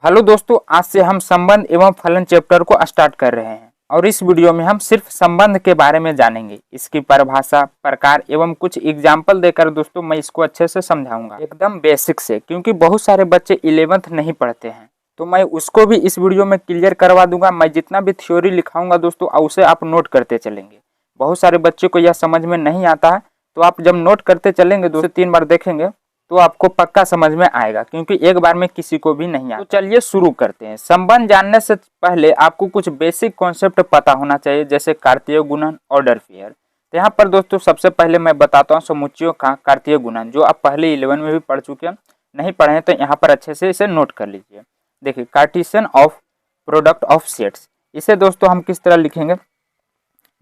Hello दोस्तों, आज से हम संबंध एवं फलन चैप्टर को स्टार्ट कर रहे हैं और इस वीडियो में हम सिर्फ संबंध के बारे में जानेंगे। इसकी परिभाषा, प्रकार एवं कुछ एग्जाम्पल देकर दोस्तों मैं इसको अच्छे से समझाऊंगा, एकदम बेसिक से, क्योंकि बहुत सारे बच्चे 11th नहीं पढ़ते हैं तो मैं उसको भी इस वीडियो में क्लियर करवा दूंगा। मैं जितना भी थ्योरी लिखाऊंगा दोस्तों उसे आप नोट करते चलेंगे। बहुत सारे बच्चे को यह समझ में नहीं आता है, तो आप जब नोट करते चलेंगे 2 से 3 बार देखेंगे तो आपको पक्का समझ में आएगा, क्योंकि एक बार में किसी को भी नहीं आता। तो चलिए शुरू करते हैं। संबंध जानने से पहले आपको कुछ बेसिक कॉन्सेप्ट पता होना चाहिए, जैसे कार्तीय गुणन, ऑर्डर पेयर। तो यहाँ पर दोस्तों सबसे पहले मैं बताता हूँ समुच्चयों का कार्तीय गुणन, जो आप पहले 11 में भी पढ़ चुके हैं। नहीं पढ़े हैं तो यहाँ पर अच्छे से इसे नोट कर लीजिए। देखिए, Cartesian of product of sets, इसे दोस्तों हम किस तरह लिखेंगे?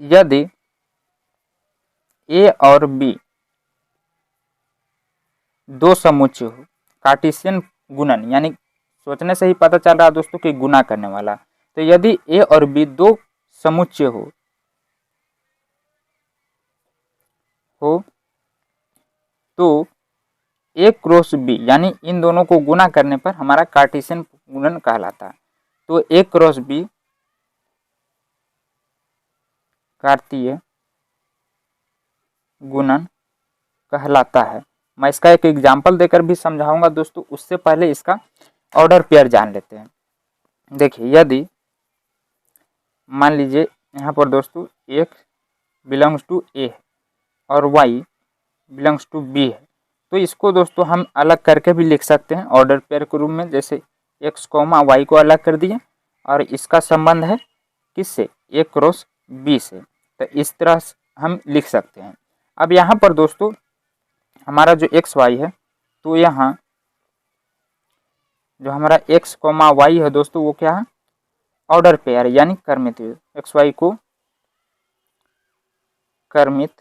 यदि ए और बी दो समुच्चय हो, कार्टेशियन गुणन यानी सोचने से ही पता चल रहा है दोस्तों कि गुना करने वाला। तो यदि ए और बी दो समुच्चय हो तो ए क्रॉस बी यानी इन दोनों को गुना करने पर हमारा कार्टेशियन गुणन कहलाता है। तो ए क्रॉस बी कार्तीय गुणन कहलाता है। मैं इसका एक एग्जाम्पल देकर भी समझाऊंगा दोस्तों, उससे पहले इसका ऑर्डर पेयर जान लेते हैं। देखिए, यदि मान लीजिए यहाँ पर दोस्तों x बिलोंग्स टू ए और y बिलोंग्स टू बी है, तो इसको दोस्तों हम अलग करके भी लिख सकते हैं ऑर्डर पेयर के रूप में। जैसे x कोमा y को अलग कर दिए और इसका संबंध है किससे? a क्रॉस b से। तो इस तरह हम लिख सकते हैं। अब यहाँ पर दोस्तों हमारा जो एक्स वाई है, तो यहाँ जो हमारा x कोमा वाई है दोस्तों वो क्या है? ऑर्डर पेयर यानी क्रमित एक्स वाई को क्रमित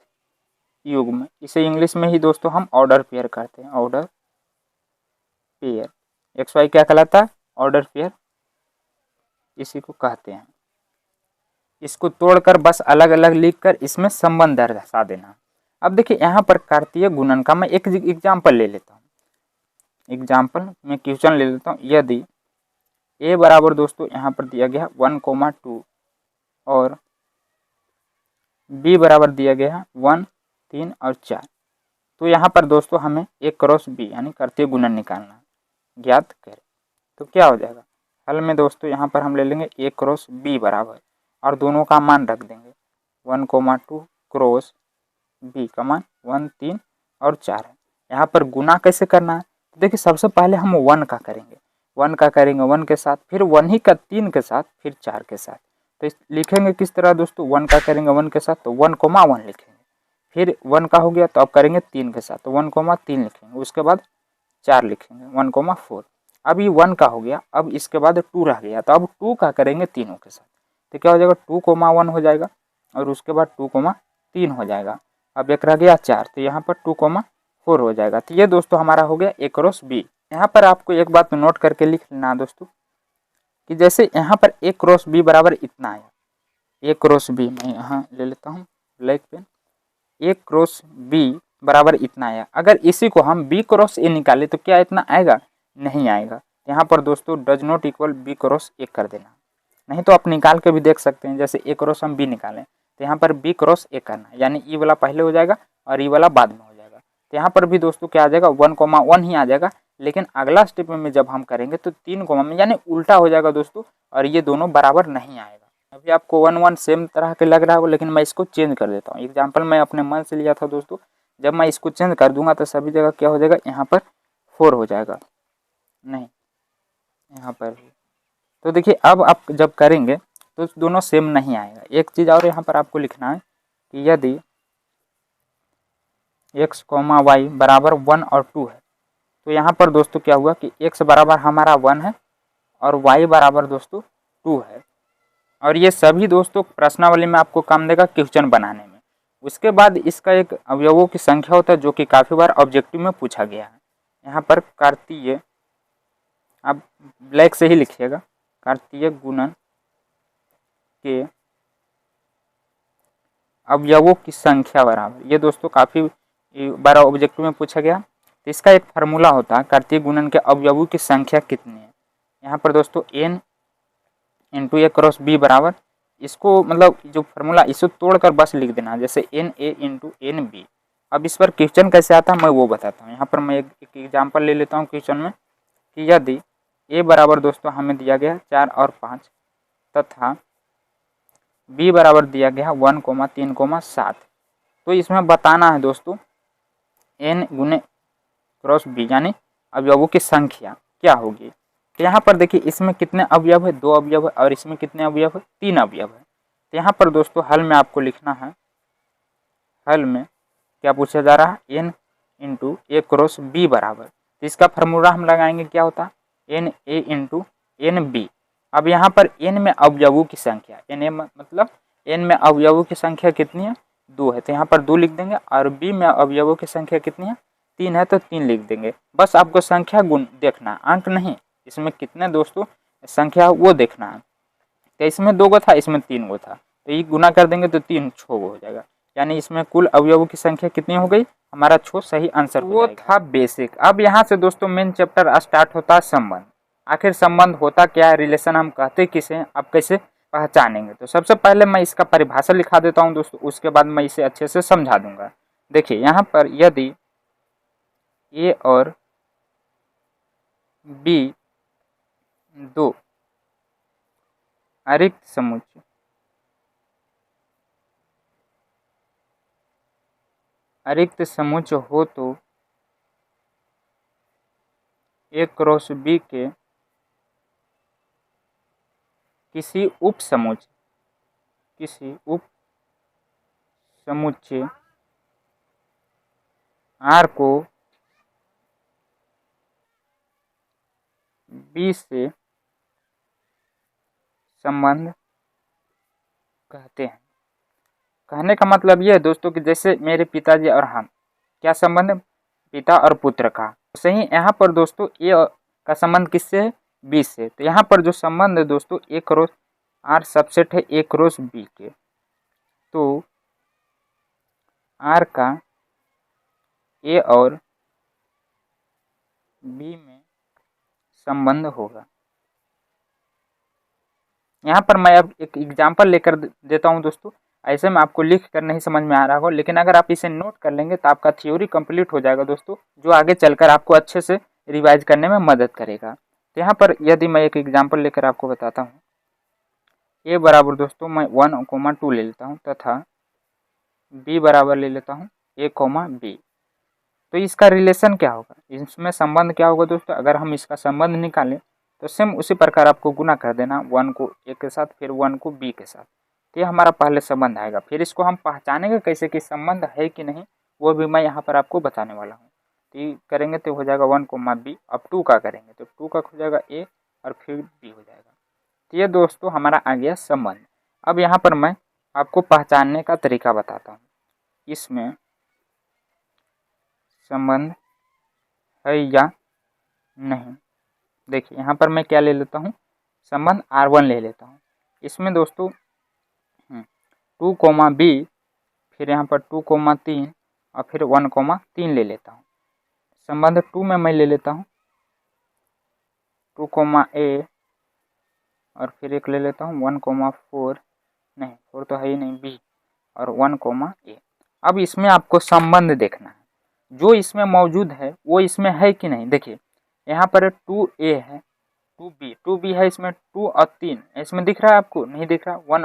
युग्म, इसे इंग्लिश में ही दोस्तों हम ऑर्डर पेयर कहते हैं। ऑर्डर पेयर एक्स वाई क्या कहलाता है? ऑर्डर पेयर इसी को कहते हैं। इसको तोड़कर बस अलग अलग लिखकर इसमें संबंध दर्शा देना। अब देखिए यहाँ पर कार्तीय गुणन का मैं एक एग्जाम्पल ले लेता हूँ। एग्जाम्पल में क्वेश्चन ले लेता हूँ। यदि a बराबर दोस्तों यहाँ पर दिया गया 1,2 और b बराबर दिया गया 1, 3 और 4, तो यहाँ पर दोस्तों हमें a क्रॉस b यानी कार्तीय गुणन निकालना ज्ञात करें। तो क्या हो जाएगा हल में दोस्तों? यहाँ पर हम ले लेंगे a क्रॉस b बराबर और दोनों का मान रख देंगे 1,2 क्रॉस b का मान 1, 3 और 4 है। यहाँ पर गुना कैसे करना है? तो देखिए सबसे पहले हम 1 का करेंगे, 1 का करेंगे 1 के साथ, फिर 1 ही का 3 के साथ, फिर 4 के साथ। तो लिखेंगे किस तरह दोस्तों? 1 का करेंगे 1 के साथ तो 1,1 लिखेंगे, फिर 1 का हो गया तो अब करेंगे 3 के साथ तो 1,3 लिखेंगे, उसके बाद 4 लिखेंगे 1,4। अब ये 1 का हो गया, अब इसके बाद 2 रह गया तो अब 2 का करेंगे तीनों के साथ, तो क्या हो जाएगा? 2,1 हो जाएगा और उसके बाद 2,3 हो जाएगा। अब एक रह गया 4, तो यहाँ पर 2,4 हो जाएगा। तो ये दोस्तों हमारा हो गया a क्रॉस b। यहाँ पर आपको एक बात नोट करके लिख लेना दोस्तों कि जैसे यहाँ पर a क्रॉस b बराबर इतना आया, a क्रॉस b मैं यहाँ ले लेता हूँ black pen, a cross b बराबर इतना आया। अगर इसी को हम b क्रॉस a निकाले तो क्या इतना आएगा? नहीं आएगा। यहाँ पर दोस्तों does not equal b cross a कर देना, नहीं तो आप निकाल के भी देख सकते हैं। जैसे a क्रॉस हम b निकालें तो यहाँ पर b क्रॉस a करना, यानी ई वाला पहले हो जाएगा और ई वाला बाद में हो जाएगा। तो यहाँ पर भी दोस्तों क्या आ जाएगा? 1,1 ही आ जाएगा, लेकिन अगला स्टेप में जब हम करेंगे तो 3 कोमा में यानी उल्टा हो जाएगा दोस्तों, और ये दोनों बराबर नहीं आएगा। अभी आपको 1,1 सेम तरह के लग रहा होगा, लेकिन मैं इसको चेंज कर देता हूँ। एग्जाम्पल मैं अपने मन से लिया था दोस्तों, जब मैं इसको चेंज कर दूंगा तो सभी जगह क्या हो जाएगा? यहाँ पर 4 हो जाएगा, नहीं यहाँ पर। तो देखिए अब आप जब करेंगे तो दोनों सेम नहीं आएगा। एक चीज़ और यहाँ पर आपको लिखना है कि यदि x, y बराबर 1 और 2 है, तो यहाँ पर दोस्तों क्या हुआ कि x बराबर हमारा 1 है और y बराबर दोस्तों 2 है। और ये सभी दोस्तों प्रश्नावली में आपको काम देगा क्वेश्चन बनाने में। उसके बाद इसका एक अवयवों की संख्या होता है जो कि काफ़ी बार ऑब्जेक्टिव में पूछा गया है। यहाँ पर कार्तीय, आप ब्लैक से ही लिखिएगा, कार्तीय गुणन के अवयवों की संख्या बराबर, ये दोस्तों काफ़ी बार ऑब्जेक्टिव में पूछा गया। तो इसका एक फार्मूला होता है कार्तीय गुणन के अवयवों की संख्या कितनी है, यहाँ पर दोस्तों n into a cross b बराबर, इसको मतलब जो फार्मूला इसको तोड़कर बस लिख देना, जैसे n a into n b. अब इस पर क्वेश्चन कैसे आता है मैं वो बताता हूँ। यहाँ पर मैं एक एग्जाम्पल ले लेता हूँ क्वेश्चन में कि यदि ए बराबर दोस्तों हमें दिया गया 4 और 5 तथा बी बराबर दिया गया 1, 3, 7, तो इसमें बताना है दोस्तों n गुने क्रॉस बी यानी अवयवों की संख्या क्या होगी। तो यहाँ पर देखिए इसमें कितने अवयव है, 2 अवयव है, और इसमें कितने अवयव है, 3 अवयव है। तो यहाँ पर दोस्तों हल में आपको लिखना है, हल में क्या पूछा जा रहा है, n into a cross b बराबर, तो इसका फार्मूला हम लगाएंगे क्या होता है, n a into n b. अब यहाँ पर n में अवयवों की संख्या, n मतलब n में अवयवों की संख्या कितनी है, 2 है, तो यहाँ पर 2 लिख देंगे, और b में अवयवों की संख्या कितनी है, 3 है, तो 3 लिख देंगे। बस आपको संख्या गुण देखना, अंक नहीं, इसमें कितने दोस्तों संख्या वो देखना है। तो इसमें 2 गो था, इसमें 3 गो था, तो ये गुना कर देंगे तो 3 6 गो हो जाएगा, यानी इसमें कुल अवयवों की संख्या कितनी हो गई, हमारा 6 सही आंसर वो था बेसिक। अब यहाँ से दोस्तों मेन चैप्टर स्टार्ट होता है संबंध। आखिर संबंध होता क्या है, रिलेशन हम कहते किसे, आप कैसे पहचानेंगे। तो सबसे पहले मैं इसका परिभाषा लिखा देता हूँ दोस्तों, उसके बाद मैं इसे अच्छे से समझा दूंगा। देखिए यहाँ पर यदि ए और बी दो अरिक्त समुच्चय हो तो ए क्रॉस बी के किसी उप समुच्चय R को B से संबंध कहते हैं। कहने का मतलब यह है दोस्तों कि जैसे मेरे पिताजी और हम, क्या संबंध है, पिता और पुत्र का। सही यहाँ पर दोस्तों ए का संबंध किससे है, बी से। तो यहाँ पर जो संबंध है दोस्तों ए क्रॉस आर सबसेट है ए क्रॉस बी के, तो आर का ए और बी में संबंध होगा। यहाँ पर मैं अब एक एग्जाम्पल लेकर देता हूँ दोस्तों, ऐसे में आपको लिख कर नहीं समझ में आ रहा होगा, लेकिन अगर आप इसे नोट कर लेंगे तो आपका थ्योरी कंप्लीट हो जाएगा दोस्तों, जो आगे चलकर आपको अच्छे से रिवाइज करने में मदद करेगा। तो यहाँ पर यदि मैं एक एग्जाम्पल लेकर आपको बताता हूँ, ए बराबर दोस्तों मैं 1, 2 ले लेता हूँ तथा बी बराबर ले लेता हूँ ए, बी। तो इसका रिलेशन क्या होगा, इसमें संबंध क्या होगा दोस्तों, अगर हम इसका संबंध निकालें तो सेम उसी प्रकार आपको गुना कर देना, 1 को ए के साथ, फिर 1 को बी के साथ। तो ये हमारा पहले संबंध आएगा। फिर इसको हम पहचानेंगे कैसे कि संबंध है कि नहीं, वो भी मैं यहाँ पर आपको बताने वाला हूँ। तो ये करेंगे तो हो जाएगा 1, बी। अब 2 का करेंगे तो 2 का हो जाएगा ए और फिर बी हो जाएगा। तो ये दोस्तों हमारा आ गया संबंध। अब यहाँ पर मैं आपको पहचानने का तरीका बताता हूँ, इसमें संबंध है या नहीं। देखिए यहाँ पर मैं क्या ले लेता हूँ, संबंध R1 ले लेता हूँ। इसमें दोस्तों 2, बी, फिर यहाँ पर 2, 3 और फिर 1, 3 ले लेता हूँ। संबंध 2 में मैं ले लेता हूँ 2, ए और फिर एक ले लेता हूँ 1, 4, नहीं 4 तो है ही नहीं, बी और 1, ए। अब इसमें आपको संबंध देखना है, जो इसमें मौजूद है वो इसमें है कि नहीं। देखिए यहाँ पर 2a है, 2b है, इसमें 2 और 3 इसमें दिख रहा है आपको, नहीं दिख रहा, 1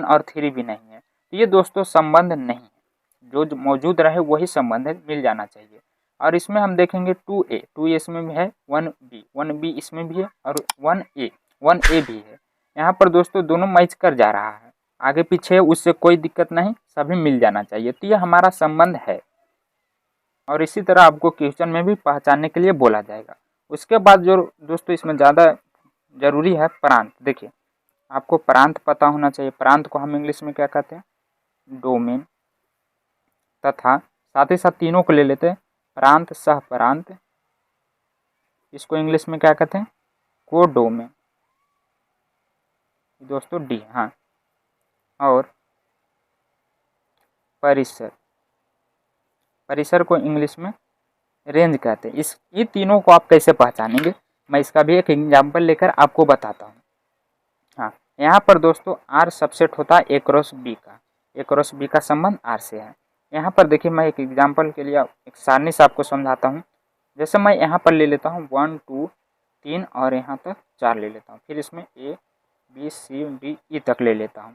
और 3 भी नहीं है। तो ये दोस्तों संबंध नहीं है, जो मौजूद रहे वही संबंध है, मिल जाना चाहिए। और इसमें हम देखेंगे 2a इसमें भी है, 1b इसमें भी है और 1a भी है। यहाँ पर दोस्तों दोनों मैच कर जा रहा है, आगे पीछे उससे कोई दिक्कत नहीं, सभी मिल जाना चाहिए। तो ये हमारा संबंध है। और इसी तरह आपको क्वेश्चन में भी पहचानने के लिए बोला जाएगा। उसके बाद जो दोस्तों इसमें ज़्यादा जरूरी है प्रांत। देखिए आपको प्रांत पता होना चाहिए। प्रांत को हम इंग्लिश में क्या कहते हैं, डोमेन, तथा साथ ही साथ तीनों को ले लेते हैं, प्रांत, सह प्रांत, इसको इंग्लिश में क्या कहते हैं, कोडोमेन दोस्तों, डी। हाँ, और परिसर को इंग्लिश में रेंज कहते हैं। ये तीनों को आप कैसे पहचानेंगे, मैं इसका भी एक एग्जाम्पल लेकर आपको बताता हूँ। हाँ, यहाँ पर दोस्तों आर सबसेट होता है ए क्रॉस बी का, ए क्रॉस बी का संबंध आर से है। यहाँ पर देखिए मैं एक एग्जाम्पल के लिए एक सारणी से आपको समझाता हूँ। जैसे मैं यहाँ पर ले लेता हूँ 1 2 3 और यहाँ तक 4 ले लेता हूँ, फिर इसमें A B C D E तक ले लेता हूँ।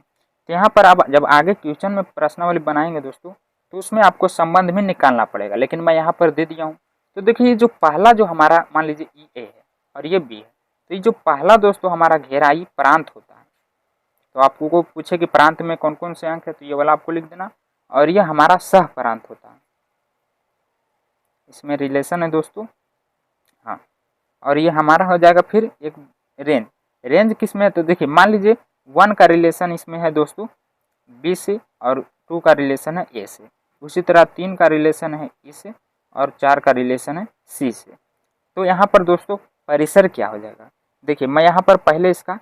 तो यहाँ पर आप जब आगे क्वेश्चन में प्रश्नावली बनाएंगे दोस्तों, तो उसमें आपको संबंध भी निकालना पड़ेगा, लेकिन मैं यहाँ पर दे दिया हूँ। तो देखिए जो पहला जो हमारा मान लीजिए ई ए है और ये बी है, तो ये जो पहला दोस्तों हमारा घेरा ई प्रांत होता है। तो आपको को पूछे कि प्रांत में कौन कौन से अंक है, तो ये वाला आपको लिख देना। और ये हमारा सह प्रांत होता है, इसमें रिलेशन है दोस्तों। हाँ, और ये हमारा हो जाएगा फिर एक रेंज। रेंज किस में है, तो देखिए मान लीजिए 1 का रिलेशन इसमें है दोस्तों बी से, और 2 का रिलेशन है ए से। उसी तरह 3 का रिलेशन है ई से, और 4 का रिलेशन है सी से। तो यहाँ पर दोस्तों परिसर क्या हो जाएगा, देखिए मैं यहाँ पर पहले इसका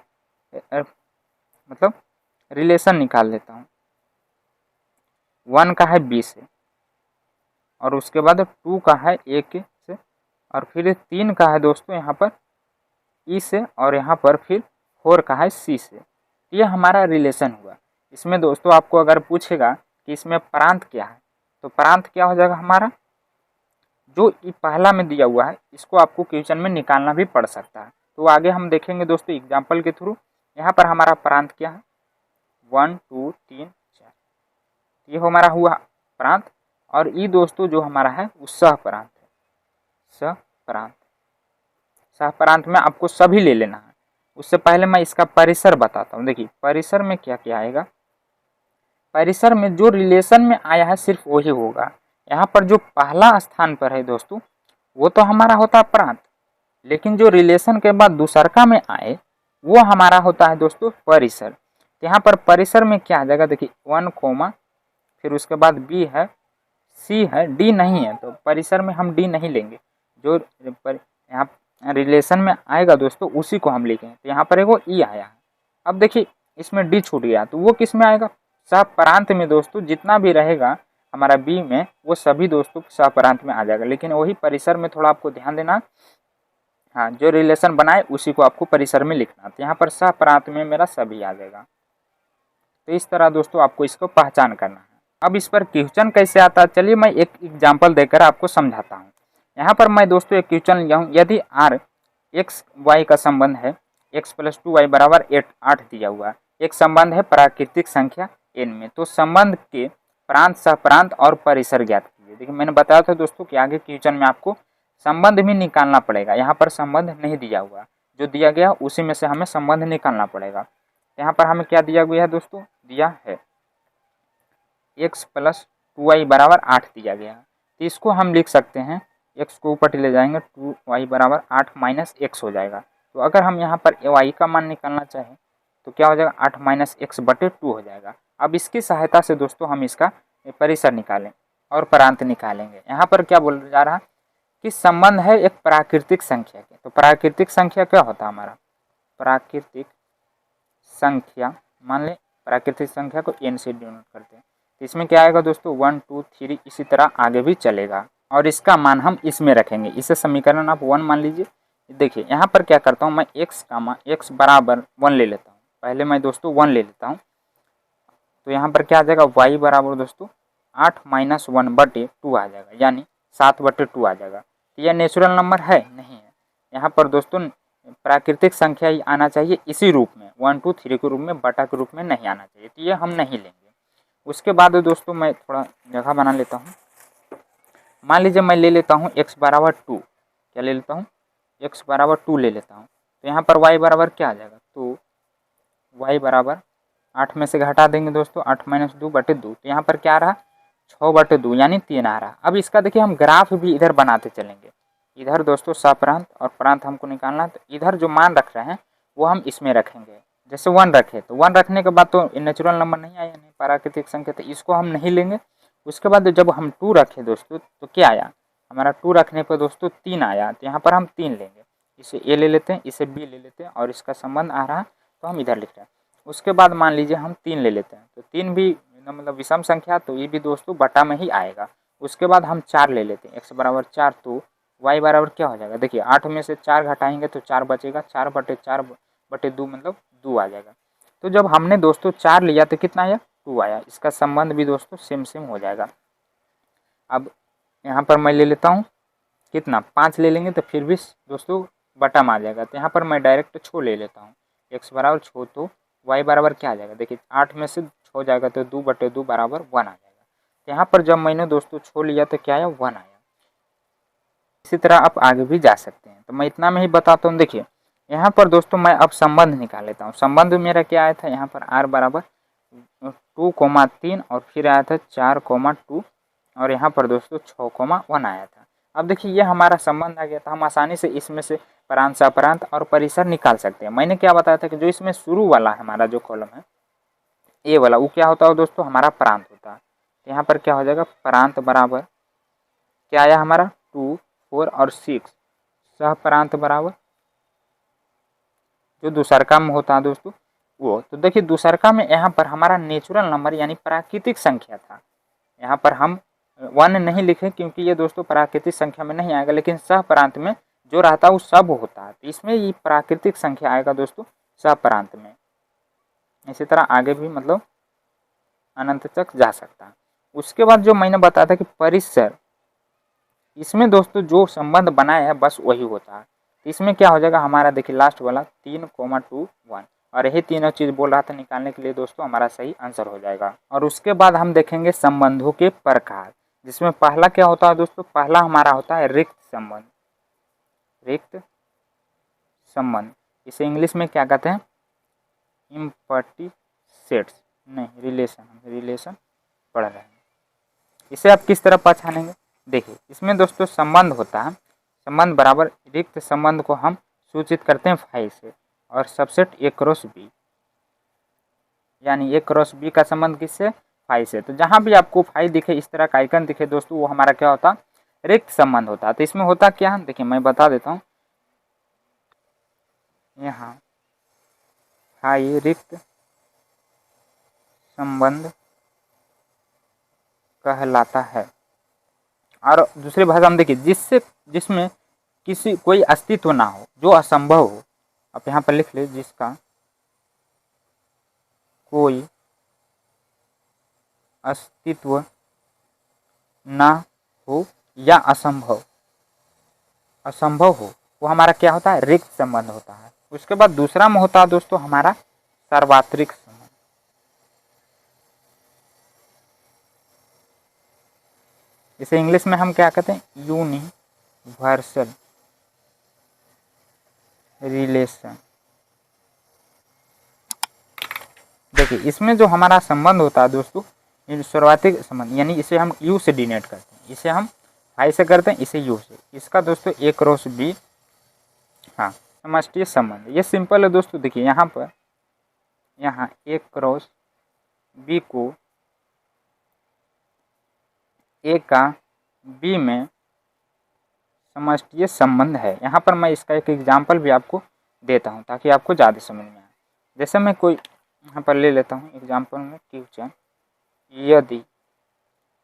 मतलब रिलेशन निकाल लेता हूँ। 1 का है बी से, और उसके बाद 2 का है ए के से, और फिर 3 का है दोस्तों यहाँ पर ई से, और यहाँ पर फिर 4 का है सी से। ये हमारा रिलेशन हुआ। इसमें दोस्तों आपको अगर पूछेगा कि इसमें प्रांत क्या है, तो प्रांत क्या हो जाएगा हमारा, जो पहला में दिया हुआ है इसको आपको क्वेश्चन में निकालना भी पड़ सकता है। तो आगे हम देखेंगे दोस्तों एग्जाम्पल के थ्रू। यहाँ पर हमारा प्रांत क्या है 1 2 3 4, ये हमारा हुआ प्रांत। और ये दोस्तों जो हमारा है वो सह प्रांत है, सह प्रांत। सह प्रांत में आपको सभी ले लेना है। उससे पहले मैं इसका परिसर बताता हूँ। देखिए परिसर में क्या क्या आएगा, परिसर में जो रिलेशन में आया है सिर्फ वही होगा। यहाँ पर जो पहला स्थान पर है दोस्तों वो तो हमारा होता है प्रांत, लेकिन जो रिलेशन के बाद दूसरका में आए वो हमारा होता है दोस्तों परिसर। तो यहाँ पर परिसर में क्या आ जाएगा, देखिए 1 कोमा, फिर उसके बाद बी है, सी है, डी नहीं है, तो परिसर में हम डी नहीं लेंगे। जो यहाँ रिलेशन में आएगा दोस्तों उसी को हम लिखेंगे। तो यहाँ पर एगो ई आया है। अब देखिए इसमें डी छूट गया, तो वो किस में आएगा, सह प्रांत में दोस्तों। जितना भी रहेगा हमारा बी में वो सभी दोस्तों सह प्रांत में आ जाएगा, लेकिन वही परिसर में थोड़ा आपको ध्यान देना। हाँ, जो रिलेशन बनाए उसी को आपको परिसर में लिखना। तो यहाँ पर सह प्रांत में मेरा सभी आ जाएगा। तो इस तरह दोस्तों आपको इसको पहचान करना है। अब इस पर क्वेश्चन कैसे आता है, चलिए मैं एक एग्जाम्पल देकर आपको समझाता हूँ। यहाँ पर मैं दोस्तों एक क्वेश्चन लिया हूँ। यदि आर एक्स वाई का संबंध है, x + 2y बराबर 8 दिया हुआ है, एक संबंध है प्राकृतिक संख्या n में, तो संबंध के प्रांत, सह प्रांत और परिसर ज्ञात कीजिए। देखिए मैंने बताया था दोस्तों कि आगे क्वेश्चन में आपको संबंध भी निकालना पड़ेगा। यहाँ पर संबंध नहीं दिया हुआ, जो दिया गया उसी में से हमें संबंध निकालना पड़ेगा। यहाँ पर हमें क्या दिया गया है दोस्तों, दिया है x + 2y बराबर 8 दिया गया है। तो इसको हम लिख सकते हैं, x को ऊपर ले जाएंगे 2y बराबर 8 - x हो जाएगा। तो अगर हम यहाँ पर y का मान निकालना चाहें तो क्या हो जाएगा, 8 - x बटे 2 हो जाएगा। अब इसकी सहायता से दोस्तों हम इसका परिसर निकालें और प्रांत निकालेंगे। यहाँ पर क्या बोल जा रहा है कि संबंध है एक प्राकृतिक संख्या के। तो प्राकृतिक संख्या क्या होता है हमारा, प्राकृतिक संख्या, मान लें प्राकृतिक संख्या को n से डिनोट करते हैं। तो इसमें क्या आएगा दोस्तों 1 2 3, इसी तरह आगे भी चलेगा, और इसका मान हम इसमें रखेंगे। इसे समीकरण आप 1 मान लीजिए। देखिए यहाँ पर क्या करता हूँ मैं, x बराबर 1 ले लेता हूँ। पहले मैं दोस्तों 1 ले लेता हूँ, तो यहाँ पर क्या आ जाएगा, y बराबर दोस्तों 8 - 1 बटे 2 आ जाएगा, यानी 7 बटे 2 आ जाएगा। तो यह नेचुरल नंबर है नहीं है, यहाँ पर दोस्तों प्राकृतिक संख्या ही आना चाहिए इसी रूप में, 1 2 3 के रूप में, बटा के रूप में नहीं आना चाहिए। तो ये हम नहीं लेंगे। उसके बाद दोस्तों मैं थोड़ा जगह बना लेता हूँ। मान लीजिए मैं ले लेता हूँ x बराबर 2, क्या ले लेता हूँ, x बराबर 2 ले लेता हूँ। तो यहाँ पर y बराबर क्या आ जाएगा, तो y बराबर 8 में से घटा देंगे दोस्तों, 8 - 2 बटे 2। तो यहाँ पर क्या आ रहा, 6 बटे 2 यानी 3 आ रहा। अब इसका देखिए हम ग्राफ भी इधर बनाते चलेंगे। इधर दोस्तों सह प्रांत और प्रांत हमको निकालना है, तो इधर जो मान रख रहे हैं वो हम इसमें रखेंगे। जैसे 1 रखे, तो 1 रखने के बाद तो नेचुरल नंबर नहीं आया, नहीं प्राकृतिक संख्या, तो इसको हम नहीं लेंगे। उसके बाद जब हम 2 रखे दोस्तों तो क्या आया हमारा, 2 रखने पर दोस्तों 3 आया। तो यहाँ पर हम 3 लेंगे, इसे a ले लेते हैं, इसे b ले लेते हैं, और इसका संबंध आ रहा तो हम इधर लिख रहे हैं। उसके बाद मान लीजिए हम 3 ले लेते हैं, तो 3 भी मतलब विषम संख्या, तो ये भी दोस्तों बटा में ही आएगा। उसके बाद हम 4 ले लेते हैं, x बराबर 4, तो y बराबर क्या हो जाएगा, देखिए 8 में से 4 घटाएंगे तो 4 बचेगा, 4/4/2 मतलब 2 आ जाएगा। तो जब हमने दोस्तों 4 लिया तो कितना आया, 2 आया। इसका संबंध भी दोस्तों सेम सेम हो जाएगा। अब यहाँ पर मैं ले लेता हूँ कितना, 5 ले लेंगे तो फिर भी दोस्तों बटम आ जाएगा। तो यहाँ पर मैं डायरेक्ट 6 ले लेता हूँ, x बराबर 6, तो y बराबर क्या आ जाएगा, देखिए 8 में से 6 जाएगा तो 2/2 बराबर 1 आ जाएगा। तो यहाँ पर जब मैंने दोस्तों 6 लिया तो क्या आया, 1 आया। इसी तरह आप आगे भी जा सकते हैं। तो मैं इतना में ही बताता हूँ। देखिए यहाँ पर दोस्तों मैं अब संबंध निकाल लेता हूँ। संबंध मेरा क्या आया था, यहाँ पर r बराबर 2,3 और फिर आया था 4,2 और यहाँ पर दोस्तों 6,1 आया था। अब देखिए ये हमारा संबंध आ गया था। हम आसानी से इसमें से प्रांत से अपरांत और परिसर निकाल सकते हैं। मैंने क्या बताया था कि जो इसमें शुरू वाला हमारा जो कॉलम है ए वाला, वो क्या होता है दोस्तों, हमारा प्रांत होता है। तो यहाँ पर क्या हो जाएगा, प्रांत बराबर क्या आया हमारा 2, 4 और 6, सह प्रांत बराबर जो दूसरका में होता है दोस्तों वो। तो देखिए दूसरका में यहाँ पर हमारा नेचुरल नंबर यानी प्राकृतिक संख्या था। यहाँ पर हम 1 नहीं लिखे क्योंकि ये दोस्तों प्राकृतिक संख्या में नहीं आएगा, लेकिन सह प्रांत में जो रहता है वो सब होता है। तो इसमें ये प्राकृतिक संख्या आएगा दोस्तों सह प्रांत में। इसी तरह आगे भी मतलब अनंत तक जा सकता है। उसके बाद जो मैंने बताया था कि परिसर, इसमें दोस्तों जो संबंध बनाया है बस वही होता है। तो इसमें क्या हो जाएगा हमारा, देखिए लास्ट वाला 3,2,1 और यही तीनों चीज़ बोल रहा था निकालने के लिए दोस्तों, हमारा सही आंसर हो जाएगा। और उसके बाद हम देखेंगे संबंधों के प्रकार, जिसमें पहला क्या होता है दोस्तों, पहला हमारा होता है रिक्त संबंध। रिक्त संबंध इसे इंग्लिश में क्या कहते हैं, इम्पटी सेट्स, नहीं रिलेशन पढ़ रहे हैं। इसे आप किस तरह पहचानेंगे, देखिए इसमें दोस्तों संबंध होता है, संबंध बराबर रिक्त संबंध को हम सूचित करते हैं फाई से, और सबसेट ए क्रॉस बी, यानी ए क्रॉस बी का संबंध किससे, फाई से। तो जहाँ भी आपको फाई दिखे, इस तरह का आइकन दिखे दोस्तों, वो हमारा क्या होता, रिक्त संबंध होता है। तो इसमें होता क्या है, देखिए मैं बता देता हूँ। यहाँ फाई रिक्त संबंध कहलाता है। और दूसरी भाषा में देखिए जिसमें किसी कोई अस्तित्व ना हो, जो असंभव हो। आप यहाँ पर लिख ले, जिसका कोई अस्तित्व ना हो या असंभव हो, वो हमारा क्या होता है, रिक्त संबंध होता है। उसके बाद दूसरा में होता है दोस्तों हमारा सार्वत्रिक संबंध। इसे इंग्लिश में हम क्या कहते हैं, यूनिवर्सल रिलेशन। देखिए इसमें जो हमारा संबंध होता है दोस्तों, सार्वत्रिक संबंध, यानी इसे हम यू से डिनोट करते हैं, इसे हम फाई से करते हैं, इसे यू से। इसका दोस्तों ए क्रॉस बी, हाँ समष्टि संबंध, ये सिंपल है दोस्तों। देखिए यहाँ पर ए क्रॉस बी को ए का बी में समष्टीय संबंध है। यहाँ पर मैं इसका एक एग्जाम्पल भी आपको देता हूँ ताकि आपको ज़्यादा समझ में आए। जैसे मैं कोई यहाँ पर ले लेता हूँ एग्जाम्पल में क्वेश्चन, यदि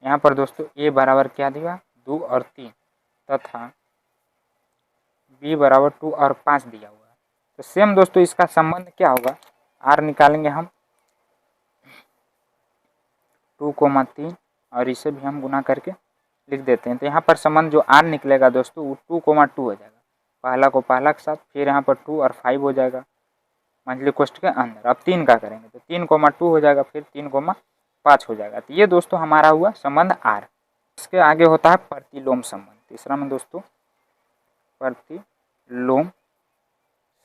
यहाँ पर दोस्तों ए बराबर क्या दिया 2 और 3 तथा बी बराबर 2 और 5 दिया हुआ है, तो सेम दोस्तों इसका संबंध क्या होगा, आर निकालेंगे हम 2,3 और इसे भी हम गुना करके लिख देते हैं। तो यहाँ पर संबंध जो आर निकलेगा दोस्तों वो 2,2 हो जाएगा, पहला को पहला के साथ, फिर यहाँ पर 2 और 5 हो जाएगा मंझली कोष्ठ के अंदर। अब 3 का करेंगे तो 3,2 हो जाएगा, फिर 3,5 हो जाएगा। तो ये दोस्तों हमारा हुआ संबंध आर। इसके आगे होता है प्रतिलोम संबंध। तीसरा में दोस्तों प्रतिलोम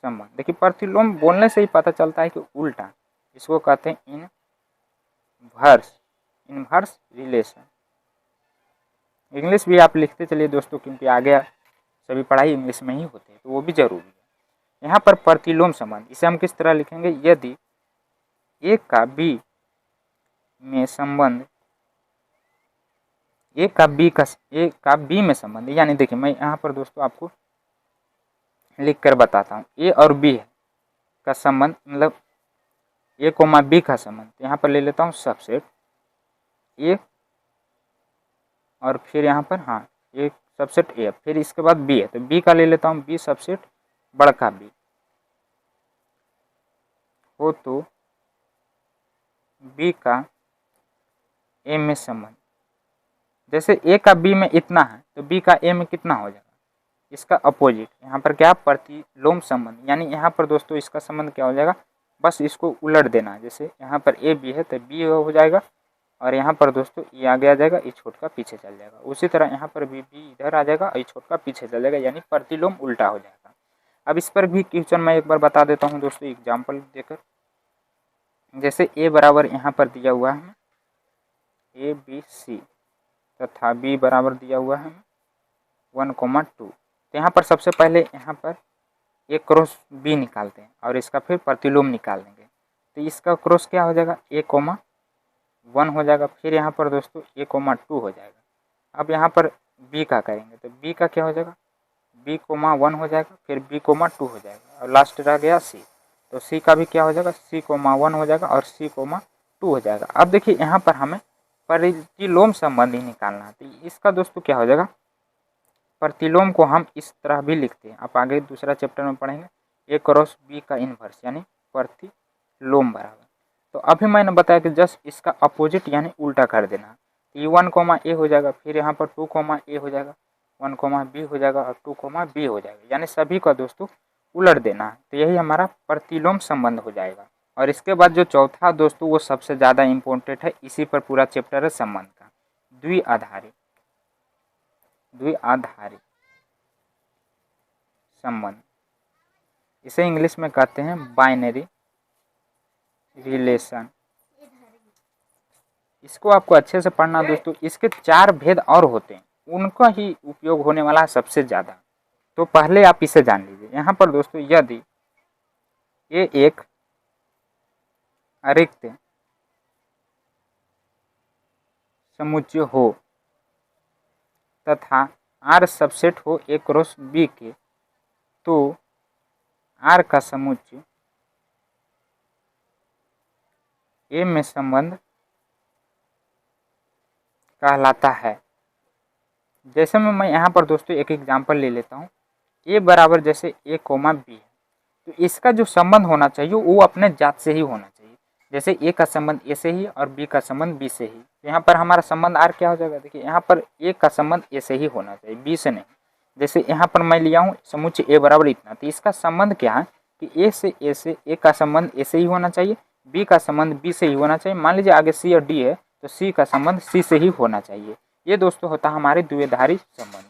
संबंध। देखिए प्रतिलोम बोलने से ही पता चलता है कि उल्टा, इसको कहते हैं इनवर्स रिलेशन। इंग्लिश भी आप लिखते चलिए दोस्तों, क्योंकि आगे सभी पढ़ाई इंग्लिश में ही होती है, तो वो भी जरूरी है। यहाँ पर प्रतिलोम संबंध, इसे हम किस तरह लिखेंगे, यदि ए का बी में संबंध, ए का बी में संबंध, यानी देखिए मैं यहाँ पर दोस्तों आपको लिख कर बताता हूँ। ए और बी का संबंध मतलब ए कोमा बी का संबंध, यहाँ पर ले लेता हूँ सबसेट ए और फिर यहाँ पर एक सबसेट ए, फिर इसके बाद बी है तो बी का ले लेता हूँ, बी सबसेट बड़का बी हो तो बी का ए में संबंध, जैसे ए का बी में इतना है तो बी का ए में कितना हो जाएगा, इसका अपोजिट। यहाँ पर क्या, प्रतिलोम संबंध, यानी यहाँ पर दोस्तों इसका संबंध क्या हो जाएगा, बस इसको उलट देना। जैसे यहाँ पर ए बी है तो बी हो जाएगा, और यहाँ पर दोस्तों ये आगे आ जाएगा, ये छोट का पीछे चल जाएगा। उसी तरह यहाँ पर भी बी इधर आ जाएगा, ये छोट का पीछे चल जाएगा, यानी प्रतिलोम उल्टा हो जाएगा। अब इस पर भी क्वेश्चन मैं एक बार बता देता हूँ दोस्तों एग्जाम्पल देकर। जैसे ए बराबर यहाँ पर दिया हुआ है ए बी सी तथा बी बराबर दिया हुआ है 1,2। तो यहाँ पर सबसे पहले यहाँ पर ए क्रॉस बी निकालते हैं और इसका फिर प्रतिलोम निकाल देंगे। तो इसका क्रॉस क्या हो जाएगा, ए कोमा 1 हो जाएगा, फिर यहाँ पर दोस्तों ए कोमा 2 हो जाएगा। अब यहाँ पर बी का करेंगे तो बी का क्या हो जाएगा, बी कोमा 1 हो जाएगा, फिर बी कोमा 2 हो जाएगा, और लास्ट रह गया सी। तो सी का भी क्या हो जाएगा, सी कोमा 1 हो जाएगा और सी कोमा 2 हो जाएगा। अब देखिए यहाँ पर हमें प्रतिलोम संबंधी निकालना है, तो इसका दोस्तों क्या हो जाएगा, प्रतिलोम को हम इस तरह भी लिखते हैं, आप आगे दूसरा चैप्टर में पढ़ेंगे, ए क्रॉस बी का इन्वर्स यानी प्रतिलोम बराबर। तो अभी मैंने बताया कि जस्ट इसका अपोजिट यानी उल्टा कर देना। ये 1 कोमा ए हो जाएगा, फिर यहाँ पर 2 कोमा ए हो जाएगा, 1 कोमा बी हो जाएगा और 2 कोमा बी हो जाएगा, यानी सभी का दोस्तों उलट देना है। तो यही हमारा प्रतिलोम संबंध हो जाएगा। और इसके बाद जो चौथा दोस्तों वो सबसे ज़्यादा इम्पोर्टेंट है, इसी पर पूरा चैप्टर है संबंध का, द्विआधारी संबंध। इसे इंग्लिश में कहते हैं बाइनरी रिलेशन। इसको आपको अच्छे से पढ़ना दोस्तों, इसके 4 भेद और होते हैं, उनका ही उपयोग होने वाला है सबसे ज़्यादा। तो पहले आप इसे जान लीजिए। यहाँ पर दोस्तों यदि ये एक अरिक्त समुच्चय हो तथा आर सबसेट हो ए क्रॉस बी के, तो आर का समुच्चय ए में संबंध कहलाता है। जैसे मैं यहाँ पर दोस्तों एक एग्जांपल ले लेता हूँ, ए बराबर जैसे ए कोमा बी है, तो इसका जो संबंध होना चाहिए वो अपने जात से ही होना चाहिए। जैसे ए का संबंध ए से ही और बी का संबंध बी से ही, यहाँ पर हमारा संबंध आर क्या हो जाएगा, देखिए यहाँ पर ए का संबंध ए से ही होना चाहिए, बी से नहीं। जैसे यहाँ पर मैं लिया हूँ समुच्चय ए बराबर इतना, तो इसका संबंध क्या है कि ए का संबंध ए से ही होना चाहिए, बी का संबंध बी से ही होना चाहिए। मान लीजिए आगे सी और डी है तो सी का संबंध सी से ही होना चाहिए। ये दोस्तों होता है हमारे द्विआधारी संबंध।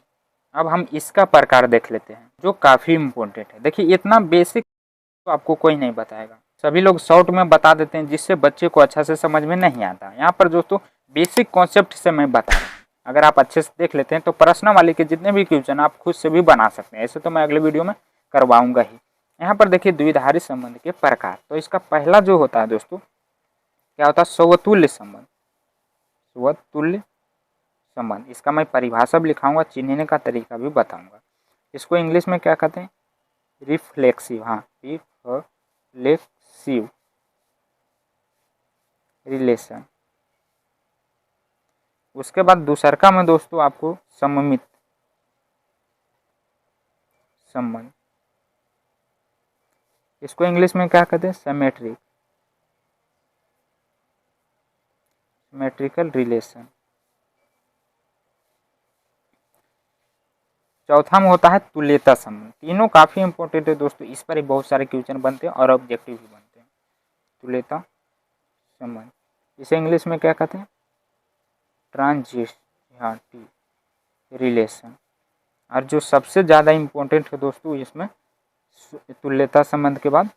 अब हम इसका प्रकार देख लेते हैं जो काफ़ी इम्पोर्टेंट है। देखिए इतना बेसिक तो आपको कोई नहीं बताएगा, सभी लोग शॉर्ट में बता देते हैं जिससे बच्चे को अच्छा से समझ में नहीं आता। यहाँ पर दोस्तों बेसिक कॉन्सेप्ट से मैं बता रहा हूँ, अगर आप अच्छे से देख लेते हैं तो प्रश्न वाले के जितने भी क्वेश्चन आप खुद से भी बना सकते हैं। ऐसे तो मैं अगले वीडियो में करवाऊंगा ही। यहाँ पर देखिए द्विआधारी संबंध के प्रकार, तो इसका पहला जो होता है दोस्तों क्या होता है, स्वतुल्य संबंध। स्वतुल्य संबंध, इसका मैं परिभाषा भी लिखाऊंगा, चिन्हने का तरीका भी बताऊंगा। इसको इंग्लिश में क्या कहते हैं, रिफ्लेक्सिव, हाँ रिफ्लेक्सिव रिलेशन। उसके बाद दूसरका में दोस्तों आपको सममित संबंध, इसको इंग्लिश में क्या कहते हैं, सिमेट्रिकल रिलेशन। चौथा में होता है तुल्यता संबंध। तीनों काफ़ी इंपॉर्टेंट है दोस्तों, इस पर ही बहुत सारे क्वेश्चन बनते हैं और ऑब्जेक्टिव भी बनते हैं। तुल्यता संबंध, इसे इंग्लिश में क्या कहते हैं, ट्रांजिटिव रिलेशन। और जो सबसे ज़्यादा इम्पोर्टेंट है दोस्तों इसमें तुल्यता संबंध के बाद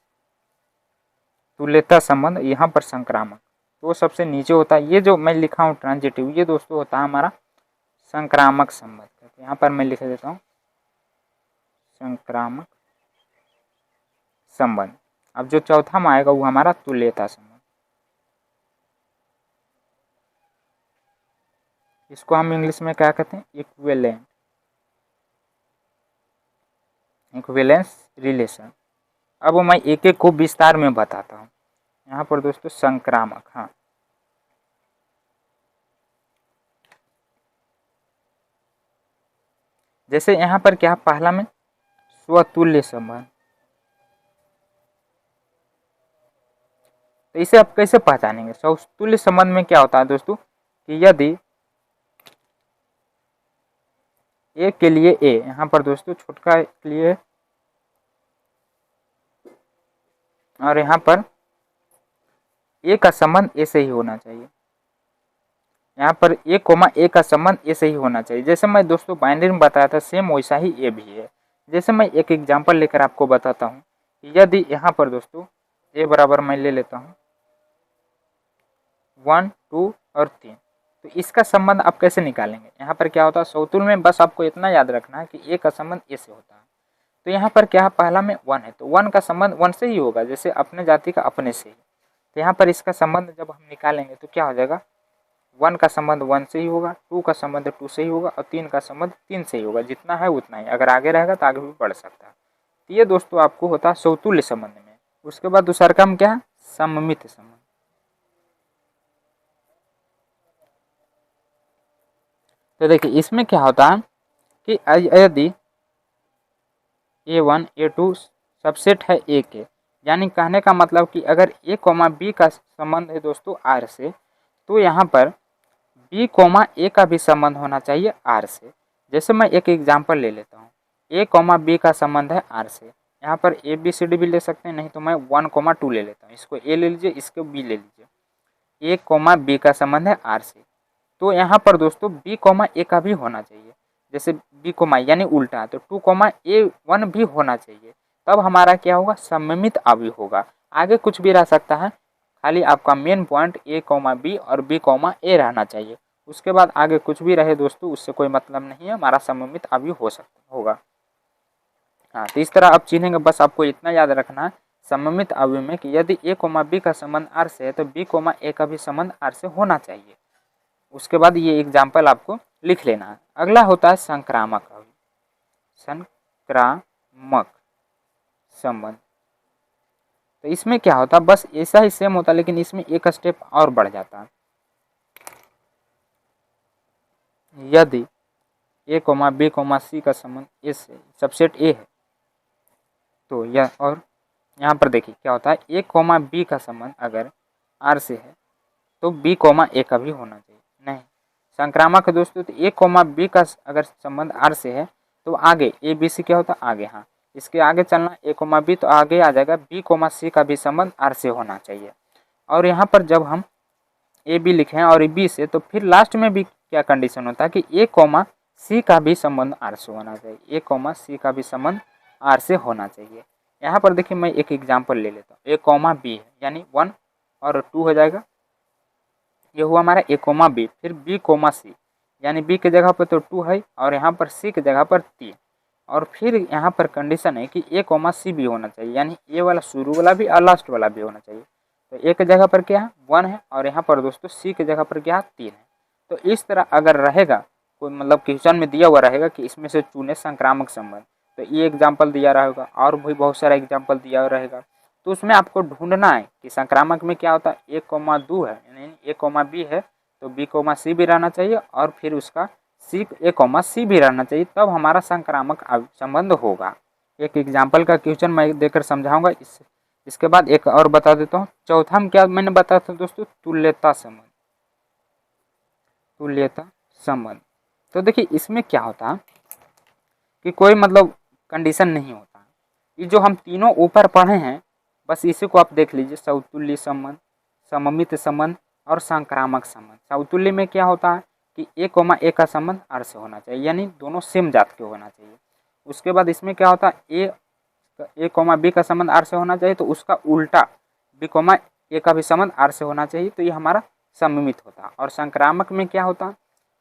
तुल्यता संबंध, यहाँ पर संक्रामक, तो वो सबसे नीचे होता है। ये जो मैं लिखा हूँ ट्रांजिटिव, ये दोस्तों होता है हमारा संक्रामक संबंध। यहाँ पर मैं लिख देता हूँ संक्रामक संबंध। अब जो चौथा में आएगा वो हमारा तुल्यता संबंध। इसको हम इंग्लिश में क्या कहते हैं, इक्विवेलेंस रिलेशन। अब मैं एक एक को विस्तार में बताता हूँ। यहाँ पर दोस्तों संक्रामक, हाँ जैसे यहाँ पर क्या पहला में स्वतुल्य संबंध, तो इसे आप कैसे पहचानेंगे? स्वतुल्य संबंध में क्या होता है दोस्तों कि यदि ए के लिए ए, यहाँ पर दोस्तों छोटका के लिए, और यहाँ पर ए का संबंध ए से ही होना चाहिए, यहाँ पर ए कोमा ए का संबंध ए से ही होना चाहिए। जैसे मैं दोस्तों बाइनरी में बताया था, सेम वैसा ही ए भी है। जैसे मैं एक एग्जांपल लेकर आपको बताता हूँ, यदि यहाँ पर दोस्तों ए बराबर मैं ले लेता हूँ 1, 2 और 3, तो इसका संबंध आप कैसे निकालेंगे? यहाँ पर क्या होता है स्वतुल्य में, बस आपको इतना याद रखना है कि ए का संबंध ए से होता है। तो यहाँ पर क्या है, पहला में 1 है, तो 1 का संबंध 1 से ही होगा, जैसे अपने जाति का अपने से ही। तो यहाँ पर इसका संबंध जब हम निकालेंगे तो क्या हो जाएगा, 1 का संबंध 1 से ही होगा, 2 का संबंध 2 से ही होगा, और 3 का संबंध 3 से ही होगा। जितना है उतना ही, अगर आगे रहेगा तो आगे भी बढ़ सकता है। तो ये दोस्तों आपको होता है स्वतुल्य संबंध में। उसके बाद दूसरा काम क्या है, सममित संबंध। तो देखिए इसमें क्या होता है कि यदि A1 A2 सबसेट है ए के, यानी कहने का मतलब कि अगर ए कोमा बी का संबंध है दोस्तों आर से, तो यहाँ पर बी कोमा ए का भी संबंध होना चाहिए आर से। जैसे मैं एक एग्जांपल ले लेता हूँ, ए कोमा बी का संबंध है आर से, यहाँ पर ए बी सी डी भी ले सकते हैं, नहीं तो मैं 1,2 ले लेता हूँ। इसको ए ले लीजिए, इसको बी ले लीजिए। ए कोमा बी का संबंध है आर से, तो यहाँ पर दोस्तों बी कोमा ए का भी होना चाहिए। जैसे बी कोमा यानी उल्टा, तो 2,A1 भी होना चाहिए, तब हमारा क्या होगा, सममित अवयव होगा। आगे कुछ भी रह सकता है, खाली आपका main point a comma b और बी कोमा ए रहना चाहिए। उसके बाद आगे कुछ भी रहे दोस्तों उससे कोई मतलब नहीं है, हमारा सममित अवयव हो सकता होगा। हाँ, तो इस तरह आप चिन्हेंगे, बस आपको इतना याद रखना है सममित अवयव में कि यदि ए कोमा बी का संबंध आर से है तो बी कोमा ए का भी संबंध आर से होना चाहिए। उसके बाद ये एग्जाम्पल आपको लिख लेना है। अगला होता है संक्रामक अवयव, संक्रामक संबंध। तो इसमें क्या होता है, बस ऐसा ही सेम होता है, लेकिन इसमें एक स्टेप और बढ़ जाता है। यदि ए कोमा बी कोमा सी का संबंध ए से, सबसेट ए है, तो यह, और यहाँ पर देखिए क्या होता है, ए कोमा बी का संबंध अगर आर से है तो बी कोमा ए का भी होना चाहिए। नहीं, संक्रामक है दोस्तों, तो ए कोमा बी का अगर संबंध आर से है तो आगे ए बी सी क्या होता है, आगे, हाँ इसके आगे चलना, ए कोमा बी तो आगे आ जाएगा बी कोमा सी का भी संबंध आर से होना चाहिए। और यहाँ पर जब हम ए बी लिखे हैं और बी से, तो फिर लास्ट में भी क्या कंडीशन होता है कि ए कोमा सी का भी संबंध आर से होना चाहिए, ए कोमा सी का भी संबंध आर से होना चाहिए। यहाँ पर देखिए मैं एक एग्जाम्पल ले लेता हूँ, ए कोमा बी है यानी 1 और 2 हो जाएगा, ये हुआ हमारा ए कोमा बी। फिर बी कोमा सी, यानी बी के जगह पर तो 2 है और यहाँ पर सी के जगह पर 3, और फिर यहाँ पर कंडीशन है कि ए कोमा सी भी होना चाहिए, यानी ए वाला शुरू वाला भी और लास्ट वाला भी होना चाहिए। तो ए के जगह पर क्या है 1 है, और यहाँ पर दोस्तों सी के जगह पर क्या है 3 है। तो इस तरह अगर रहेगा कोई, मतलब क्वेश्चन में दिया हुआ रहेगा कि इसमें से चुने संक्रामक संबंध, तो ये एग्जाम्पल दिया रहेगा और भी बहुत सारा एग्जाम्पल दिया हुआ रहेगा। तो उसमें आपको ढूंढना है कि संक्रामक में क्या होता है, ए कोमा 2 है यानी ए कोमा बी है, तो बी कोमा सी भी रहना चाहिए और फिर उसका सी ए कोमा सी भी रहना चाहिए, तब हमारा संक्रामक संबंध होगा। एक एग्जाम्पल का क्वेश्चन मैं देकर समझाऊंगा। इसके बाद एक और बता देता हूँ। चौथा में क्या मैंने बताया था दोस्तों, तुल्यता संबंध, तुल्यता संबंध। तो देखिए इसमें क्या होता है कि कोई मतलब कंडीशन नहीं होता, ये जो हम तीनों ऊपर पढ़े हैं बस इसी को आप देख लीजिए, समतुल्य संबंध, सममित संबंध और संक्रामक संबंध। समतुल्य में क्या होता है कि ए कोमा ए का संबंध आर से होना चाहिए, यानी दोनों सेम जात के होना चाहिए। उसके बाद इसमें क्या होता है, ए कोमा बी का संबंध आर से होना चाहिए, तो उसका उल्टा बी कोमा ए का भी संबंध आर से होना चाहिए, तो ये हमारा सममित होता। और संक्रामक में क्या होता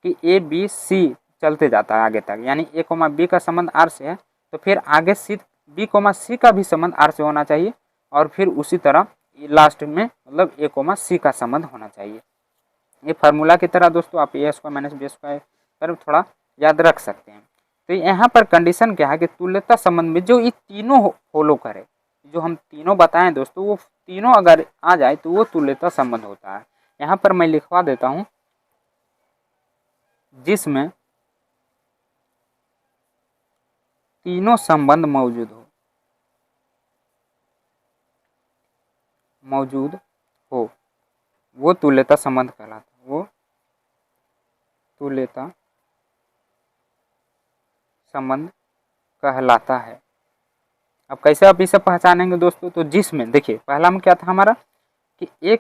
कि ए बी सी चलते जाता है आगे तक, यानी ए कोमा बी का संबंध आर से है तो फिर आगे सी बी कोमा सी का भी संबंध आर से होना चाहिए, और फिर उसी तरह लास्ट में मतलब ए कोमा सी का संबंध होना चाहिए। ये फार्मूला की तरह दोस्तों आप ए स्क्वायर माइनस बी स्क्वायर पर थोड़ा याद रख सकते हैं। तो यहाँ पर कंडीशन क्या है कि तुल्यता संबंध में जो ये तीनों फॉलो करे, जो हम तीनों बताएं दोस्तों, वो तीनों अगर आ जाए तो वो तुल्यता संबंध होता है। यहाँ पर मैं लिखवा देता हूँ, जिसमें तीनों संबंध मौजूद हो वो तुल्यता संबंध कहलाता है। वो तुल्यता संबंध कहलाता है। अब कैसे आप इसे पहचानेंगे दोस्तों? तो जिसमें देखिए पहला में क्या था हमारा कि a,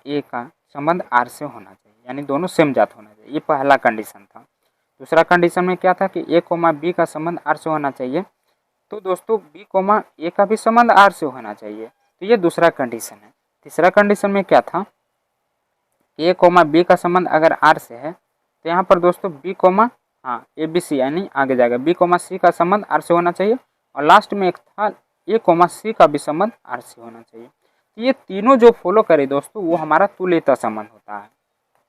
a का संबंध r से होना चाहिए, यानी दोनों सेम जात होना चाहिए, ये पहला कंडीशन था। दूसरा कंडीशन में क्या था कि a, b का संबंध r से होना चाहिए। तो दोस्तों b, a का भी संबंध r से होना चाहिए, तो ये दूसरा कंडीशन है। तीसरा कंडीशन में क्या था, a, b का संबंध अगर r से है तो यहाँ पर दोस्तों b, a b c यानी आगे जाएगा b, c का संबंध r से होना चाहिए। और लास्ट में एक था a, c का भी संबंध r से होना चाहिए। तो ये तीनों जो फॉलो करे दोस्तों वो हमारा तुल्यता संबंध होता है।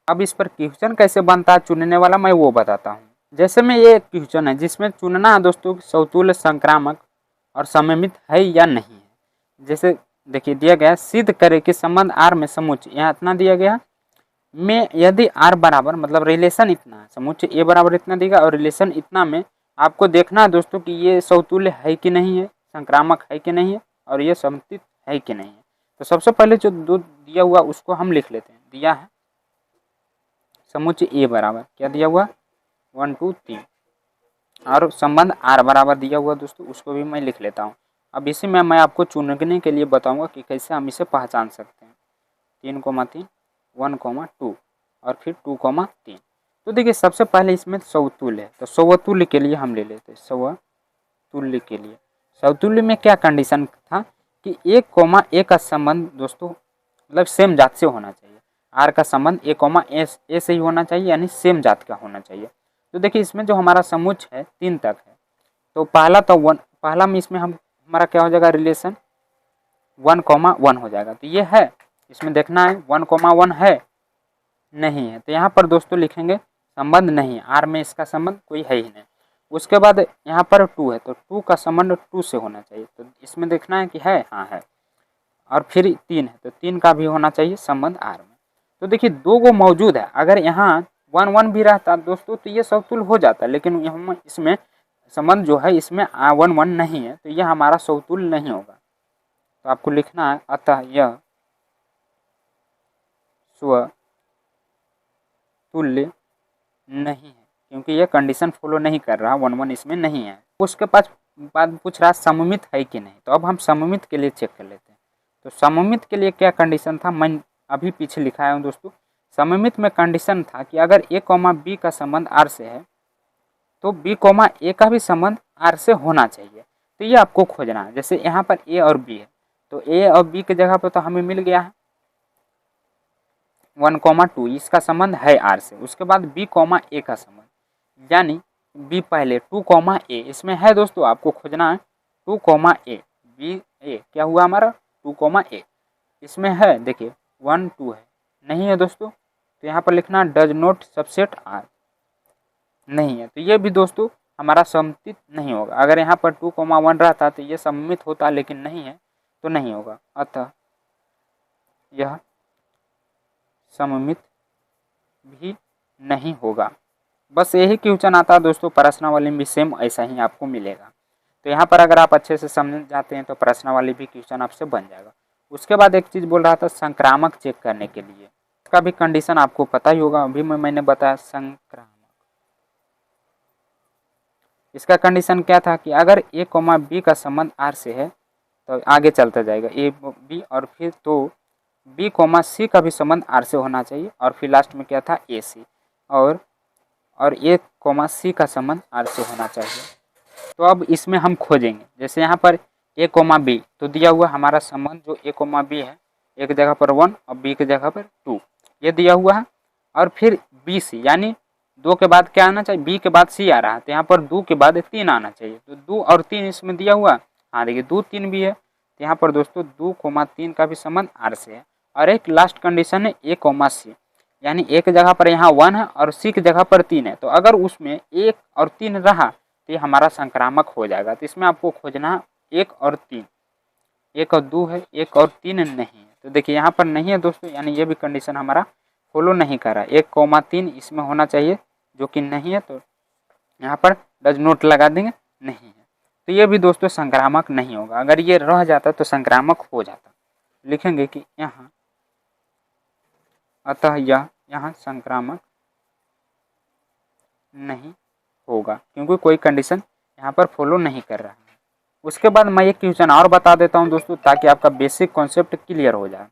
अब इस पर क्वेश्चन कैसे बनता है चुनने वाला, मैं वो बताता हूँ। जैसे में ये क्वेश्चन है जिसमें चुनना है दोस्तों समतुल्य, संक्रामक और सममित है या नहीं है। जैसे देखिए दिया गया सिद्ध करे कि संबंध r में समुच्चय, यहाँ इतना दिया गया में यदि r बराबर मतलब रिलेशन इतना है, समुच्चय a बराबर इतना देगा और रिलेशन इतना में आपको देखना है दोस्तों कि ये समतुल्य है कि नहीं है, संक्रामक है कि नहीं है और ये सममित है कि नहीं है। तो सबसे पहले जो दो दिया हुआ उसको हम लिख लेते हैं। दिया है समुच्चय a बराबर क्या दिया हुआ 1 2 3 और संबंध r बराबर दिया हुआ दोस्तों, उसको भी मैं लिख लेता हूँ। अब इसी में मैं आपको चुनने के लिए बताऊंगा कि कैसे हम इसे पहचान सकते हैं। 3, 3 1, 2 और फिर 2, 3। तो देखिए सबसे पहले इसमें समतुल्य है, तो समतुल्य के लिए हम ले लेते हैं। समतुल्य के लिए समतुल्य में क्या कंडीशन था कि a, a का संबंध दोस्तों मतलब सेम जात से होना चाहिए। r का संबंध a, a से ही होना चाहिए, यानी सेम जात का होना चाहिए। तो देखिए इसमें जो हमारा समुच्चय है 3 तक है, तो पहला में इसमें हमारा क्या हो जाएगा रिलेशन 1, 1 हो जाएगा। तो ये है, इसमें देखना है 1, 1 है नहीं है, तो यहाँ पर दोस्तों लिखेंगे संबंध नहीं, r में इसका संबंध कोई है ही नहीं। उसके बाद यहाँ पर 2 है, तो 2 का संबंध 2 से होना चाहिए, तो इसमें देखना है कि है, हाँ है। और फिर 3 है, तो 3 का भी होना चाहिए संबंध r में। तो देखिए 2 गो मौजूद है, अगर यहाँ 1, 1 भी रहता दोस्तों तो ये समतुल्य हो जाता, लेकिन यहाँ इसमें संबंध जो है इसमें 1, 1 नहीं है, तो यह हमारा समतुल्य नहीं होगा। तो आपको लिखना है अतः यह स्वतुल्य नहीं है, क्योंकि यह कंडीशन फॉलो नहीं कर रहा, 1, 1 इसमें नहीं है। उसके पास बाद पूछ रहा सममित है कि नहीं, तो अब हम सममित के लिए चेक कर लेते हैं। तो सममित के लिए क्या कंडीशन था, मैं अभी पीछे लिखा है दोस्तों। सममित में कंडीशन था कि अगर a, b का संबंध r से है तो b, a का भी संबंध r से होना चाहिए। तो ये आपको खोजना है। जैसे यहाँ पर a और b है, तो a और b की जगह पर तो हमें मिल गया है 1, 2, इसका संबंध है r से। उसके बाद b, a का संबंध, यानी b पहले 2, a इसमें है दोस्तों, आपको खोजना है 2, a b a क्या हुआ हमारा 2, a इसमें है। देखिए 1, 2 है नहीं है दोस्तों, तो यहाँ पर लिखना डज नॉट सबसेट r नहीं है, तो ये भी दोस्तों हमारा सममित नहीं होगा। अगर यहाँ पर 2, 1 रहता तो ये सममित होता, लेकिन नहीं है तो नहीं होगा, अतः यह सममित भी नहीं होगा। बस यही क्वेश्चन आता है दोस्तों, प्रश्नावली में भी सेम ऐसा ही आपको मिलेगा। तो यहाँ पर अगर आप अच्छे से समझ जाते हैं तो प्रश्नावली भी क्वेश्चन आपसे बन जाएगा। उसके बाद एक चीज़ बोल रहा था संक्रामक चेक करने के लिए, इसका भी कंडीशन आपको पता ही होगा, अभी मैंने बताया संक्रामक। इसका कंडीशन क्या था कि अगर a, b का संबंध r से है तो आगे चलता जाएगा a, b और फिर तो b, c का भी संबंध r से होना चाहिए, और फिर लास्ट में क्या था a, c और a, c का संबंध r से होना चाहिए। तो अब इसमें हम खोजेंगे, जैसे यहाँ पर a, b तो दिया हुआ हमारा संबंध जो a, b है, एक जगह पर 1 और b की जगह पर 2 ये दिया हुआ है। और फिर b, c यानी 2 के बाद क्या आना चाहिए, b के बाद c आ रहा है, तो यहाँ पर 2 के बाद 3 आना चाहिए, तो 2 और 3 इसमें दिया हुआ। हाँ देखिए 2, 3 भी है, तो यहाँ पर दोस्तों 2, 3 का भी संबंध r से है। और एक लास्ट कंडीशन है a, c यानी एक जगह पर यहाँ 1 है और c की जगह पर 3 है, तो अगर उसमें 1 और 3 रहा तो ये हमारा संक्रामक हो जाएगा। तो इसमें आपको खोजना 1 और 3, 1 और 2 है, 1 और 3 नहीं है, तो देखिए यहाँ पर नहीं है दोस्तों, यानी ये भी कंडीशन हमारा फॉलो नहीं कर रहा। 1, 3 इसमें होना चाहिए जो कि नहीं है, तो यहाँ पर डज नोट लगा देंगे नहीं है। तो ये भी दोस्तों संक्रामक नहीं होगा। अगर ये रह जाता तो संक्रामक हो जाता। लिखेंगे कि यहाँ अतः यह यहाँ संक्रामक नहीं होगा, क्योंकि कोई कंडीशन यहाँ पर फॉलो नहीं कर रहा है। उसके बाद मैं एक क्वेश्चन और बता देता हूँ दोस्तों, ताकि आपका बेसिक कॉन्सेप्ट क्लियर हो जाए।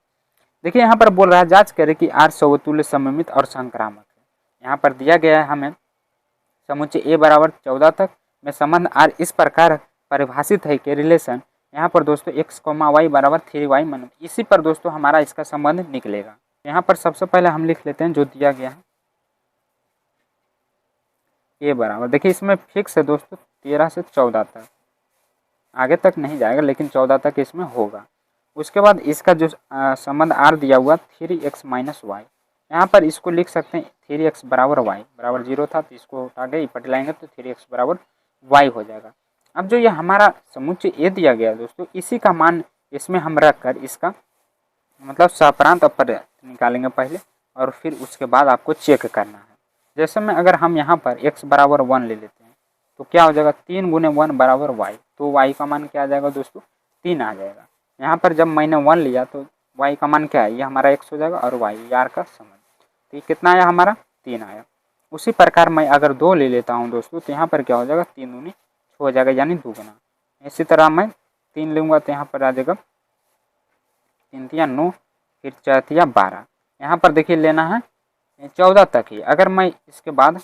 देखिए यहाँ पर बोल रहा है जांच करें कि आर समतुल्य सममित और संक्रामक है। यहाँ पर दिया गया है हमें समुच्चय ए बराबर 14 तक में संबंध आर इस प्रकार परिभाषित है कि रिलेशन यहाँ पर दोस्तों x, y बराबर 3y मानो, इसी पर दोस्तों हमारा इसका संबंध निकलेगा। यहाँ पर सबसे पहले हम लिख लेते हैं जो दिया गया है ए बराबर, देखिए इसमें फिक्स है दोस्तों 13 से 14 तक, आगे तक नहीं जाएगा लेकिन 14 तक इसमें होगा। उसके बाद इसका जो संबंध आर दिया हुआ 3x माइनस वाई, यहाँ पर इसको लिख सकते हैं 3x बराबर वाई बराबर 0 था, तो इसको उठा के पट लाएंगे तो 3x बराबर वाई हो जाएगा। अब जो ये हमारा समुच्चय ए दिया गया दोस्तों, इसी का मान इसमें हम रख कर इसका मतलब सहप्रांत अपर निकालेंगे पहले, और फिर उसके बाद आपको चेक करना है। जैसे में अगर हम यहाँ पर x बराबर 1 ले लेते हैं तो क्या हो जाएगा 3 गुने 1 बराबर y, तो y का मान क्या आ जाएगा दोस्तों 3 आ जाएगा। यहाँ पर जब मैंने 1 लिया तो y का मान क्या है, ये हमारा x हो जाएगा और y यार का समझ, तो ये कितना आया हमारा 3 आया। उसी प्रकार मैं अगर 2 ले लेता हूँ दोस्तों तो यहाँ पर क्या हो जाएगा 3 दूनी 6 हो जाएगा यानी दुगुना। इसी तरह मैं 3 लूँगा तो यहाँ पर आ जाएगा 3 तिया 9 फिर 4 तिया 12, यहाँ पर देखिए लेना है 14 तक ही। अगर मैं इसके बाद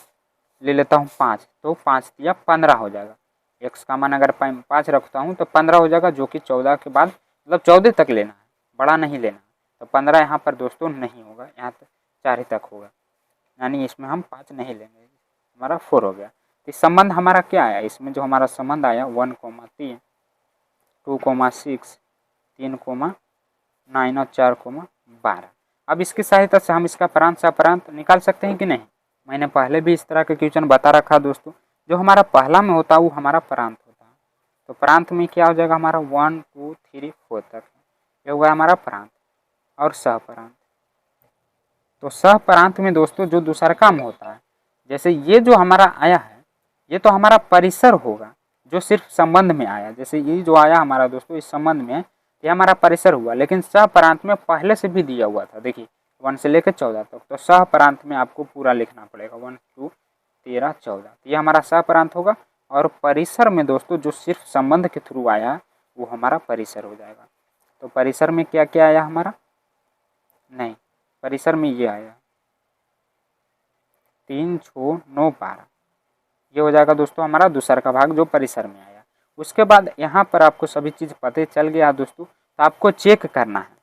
ले लेता हूँ 5 तो 5 तिया 15 हो जाएगा। x का मान अगर 5 रखता हूँ तो 15 हो जाएगा, जो कि 14 के बाद मतलब 14 तक लेना है, बड़ा नहीं लेना। तो 15 यहाँ पर दोस्तों नहीं होगा, यहाँ तक 4 ही तक होगा, यानी इसमें हम 5 नहीं लेंगे, हमारा 4 हो गया। तो संबंध हमारा क्या आया, इसमें जो हमारा संबंध आया 1,3 2,6 3,9 और 4,12। अब इसकी सहायता से हम इसका प्रांत सहप्रांत निकाल सकते हैं कि नहीं। मैंने पहले भी इस तरह के क्वेश्चन बता रखा दोस्तों, जो हमारा पहला में होता है वो हमारा प्रांत होता है। तो प्रांत में क्या हो जाएगा हमारा 1 2 3 4 तक, ये हुआ हमारा प्रांत और सहप्रांत। तो सहप्रांत में दोस्तों जो दूसरा काम होता है, जैसे ये जो हमारा आया है ये तो हमारा परिसर होगा जो सिर्फ संबंध में आया, जैसे ये जो आया हमारा दोस्तों इस संबंध में ये हमारा परिसर हुआ, लेकिन सहप्रांत में पहले से भी दिया हुआ था, देखिए 1 से लेकर 14 तक। तो सहप्रांत में आपको पूरा लिखना पड़ेगा 1 2 13 14, तो ये हमारा सहप्रांत होगा। और परिसर में दोस्तों जो सिर्फ संबंध के थ्रू आया वो हमारा परिसर हो जाएगा। तो परिसर में क्या क्या आया हमारा, नहीं परिसर में ये आया 3 6 9 12, ये हो जाएगा दोस्तों हमारा दूसरा का भाग जो परिसर में आया। उसके बाद यहाँ पर आपको सभी चीज़ पता चल गया दोस्तों, तो आपको चेक करना है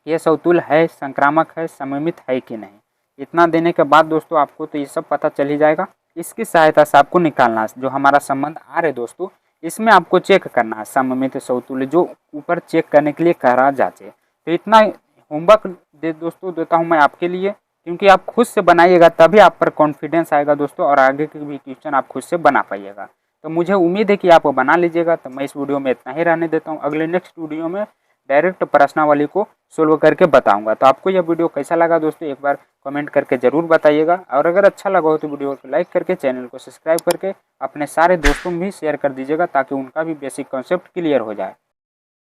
ये समतुल्य है, संक्रामक है, सममित है कि नहीं। इतना देने के बाद दोस्तों आपको तो ये सब पता चल ही जाएगा। इसकी सहायता से आपको निकालना है जो हमारा संबंध आ रहा है दोस्तों, इसमें आपको चेक करना है सममित समतुल्य, जो ऊपर चेक करने के लिए कह रहा जांचे। तो इतना होमवर्क दोस्तों देता हूँ मैं आपके लिए, क्योंकि आप खुद से बनाइएगा तभी आप पर कॉन्फिडेंस आएगा दोस्तों, और आगे के भी क्वेश्चन आप खुद से बना पाइएगा। तो मुझे उम्मीद है कि आप बना लीजिएगा। तो मैं इस वीडियो में इतना ही रहने देता हूँ, अगले नेक्स्ट वीडियो में डायरेक्ट प्रश्नावली को सोल्व करके बताऊंगा। तो आपको यह वीडियो कैसा लगा दोस्तों एक बार कमेंट करके ज़रूर बताइएगा, और अगर अच्छा लगा हो तो वीडियो को लाइक करके चैनल को सब्सक्राइब करके अपने सारे दोस्तों में भी शेयर कर दीजिएगा, ताकि उनका भी बेसिक कॉन्सेप्ट क्लियर हो जाए।